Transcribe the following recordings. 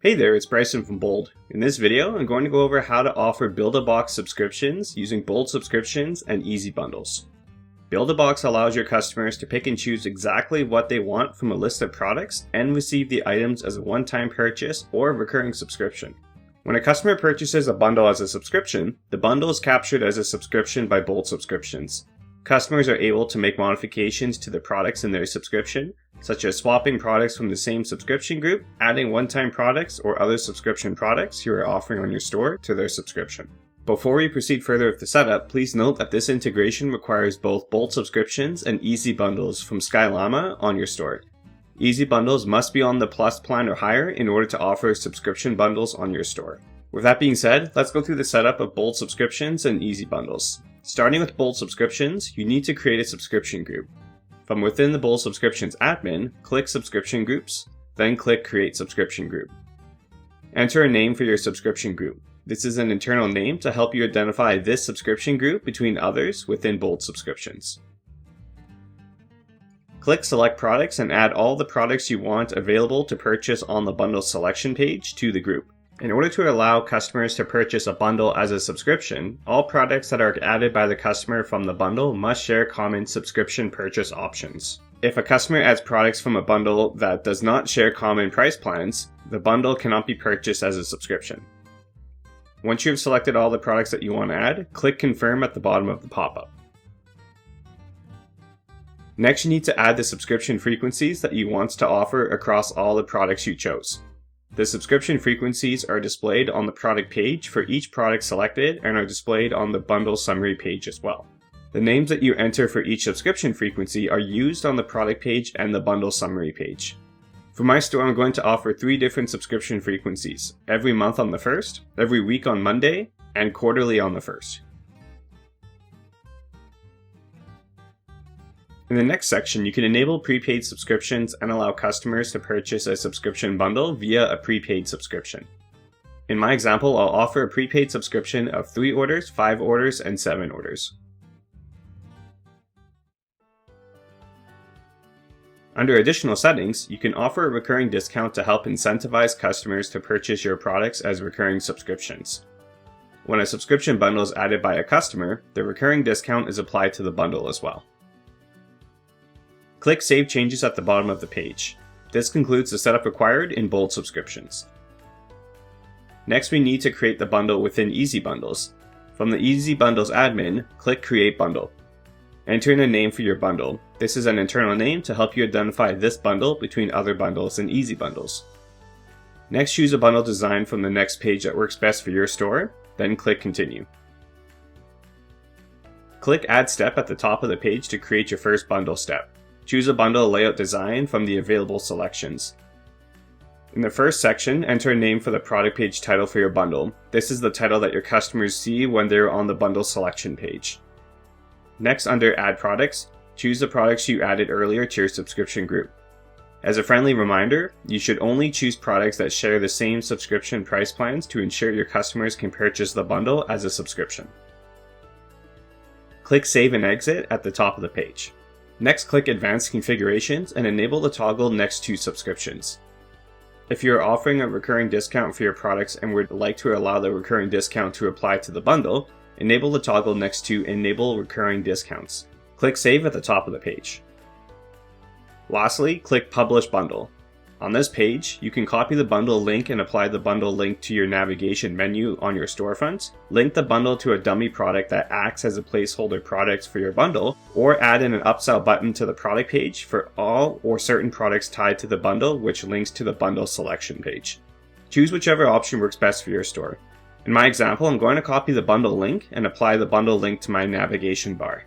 Hey there, it's Brysen from Bold. In this video, I'm going to go over how to offer Build-A-Box subscriptions using Bold subscriptions and easy bundles. Build-A-Box allows your customers to pick and choose exactly what they want from a list of products and receive the items as a one-time purchase or recurring subscription. When a customer purchases a bundle as a subscription, the bundle is captured as a subscription by Bold subscriptions. Customers are able to make modifications to the products in their subscription, such as swapping products from the same subscription group, adding one-time products or other subscription products you are offering on your store to their subscription. Before we proceed further with the setup, please note that this integration requires both Bold subscriptions and easy bundles from Skylama on your store. Easy bundles must be on the Plus plan or higher in order to offer subscription bundles on your store. With that being said, let's go through the setup of Bold subscriptions and easy bundles. Starting with Bold subscriptions, you need to create a subscription group. From within the Bold subscriptions admin, click Subscription Groups, then click Create Subscription Group. Enter a name for your subscription group. This is an internal name to help you identify this subscription group between others within Bold subscriptions. Click Select Products and add all the products you want available to purchase on the bundle selection page to the group. In order to allow customers to purchase a bundle as a subscription, all products that are added by the customer from the bundle must share common subscription purchase options. If a customer adds products from a bundle that does not share common price plans, the bundle cannot be purchased as a subscription. Once you have selected all the products that you want to add, click Confirm at the bottom of the pop-up. Next, you need to add the subscription frequencies that you want to offer across all the products you chose. The subscription frequencies are displayed on the product page for each product selected and are displayed on the bundle summary page as well. The names that you enter for each subscription frequency are used on the product page and the bundle summary page. For my store, I'm going to offer 3 different subscription frequencies: every month on the 1st, every week on Monday, and quarterly on the 1st. In the next section, you can enable prepaid subscriptions and allow customers to purchase a subscription bundle via a prepaid subscription. In my example, I'll offer a prepaid subscription of 3 orders, 5 orders, and 7 orders. Under additional settings, you can offer a recurring discount to help incentivize customers to purchase your products as recurring subscriptions. When a subscription bundle is added by a customer, the recurring discount is applied to the bundle as well. Click Save Changes at the bottom of the page. This concludes the setup required in Bold subscriptions. Next, we need to create the bundle within Easy Bundles. From the Easy Bundles admin, click Create Bundle. Enter in a name for your bundle. This is an internal name to help you identify this bundle between other bundles in Easy Bundles. Next, choose a bundle design from the next page that works best for your store, then click Continue. Click Add Step at the top of the page to create your first bundle step. Choose a bundle layout design from the available selections. In the first section, enter a name for the product page title for your bundle. This is the title that your customers see when they're on the bundle selection page. Next, under Add Products, choose the products you added earlier to your subscription group. As a friendly reminder, you should only choose products that share the same subscription price plans to ensure your customers can purchase the bundle as a subscription. Click Save and Exit at the top of the page. Next, click Advanced Configurations and enable the toggle Next to Subscriptions. If you are offering a recurring discount for your products and would like to allow the recurring discount to apply to the bundle, enable the toggle next to Enable Recurring Discounts. Click Save at the top of the page. Lastly, click Publish Bundle. On this page, you can copy the bundle link and apply the bundle link to your navigation menu on your storefront, link the bundle to a dummy product that acts as a placeholder product for your bundle, or add in an upsell button to the product page for all or certain products tied to the bundle, which links to the bundle selection page. Choose whichever option works best for your store. In my example, I'm going to copy the bundle link and apply the bundle link to my navigation bar.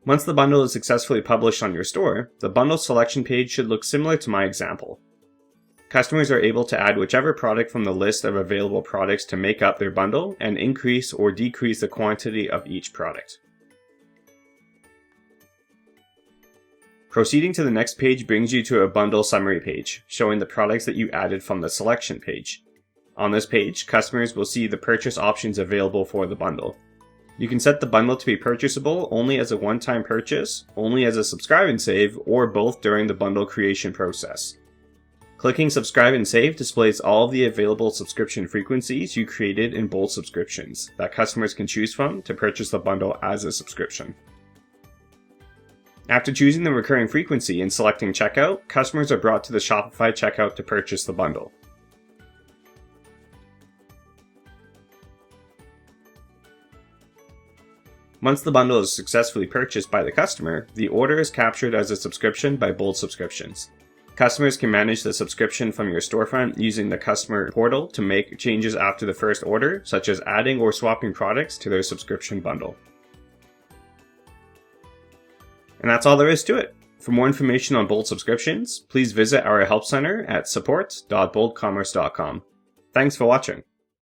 Once the bundle is successfully published on your store, the bundle selection page should look similar to my example. Customers are able to add whichever product from the list of available products to make up their bundle and increase or decrease the quantity of each product. Proceeding to the next page brings you to a bundle summary page, showing the products that you added from the selection page. On this page, customers will see the purchase options available for the bundle. You can set the bundle to be purchasable only as a one-time purchase, only as a subscribe and save, or both during the bundle creation process. Clicking subscribe and save displays all of the available subscription frequencies you created in Bold subscriptions that customers can choose from to purchase the bundle as a subscription. After choosing the recurring frequency and selecting checkout, customers are brought to the Shopify checkout to purchase the bundle. Once the bundle is successfully purchased by the customer, the order is captured as a subscription by Bold Subscriptions. Customers can manage the subscription from your storefront using the customer portal to make changes after the first order, such as adding or swapping products to their subscription bundle. And that's all there is to it. For more information on Bold subscriptions, please visit our help center at support.boldcommerce.com. Thanks for watching.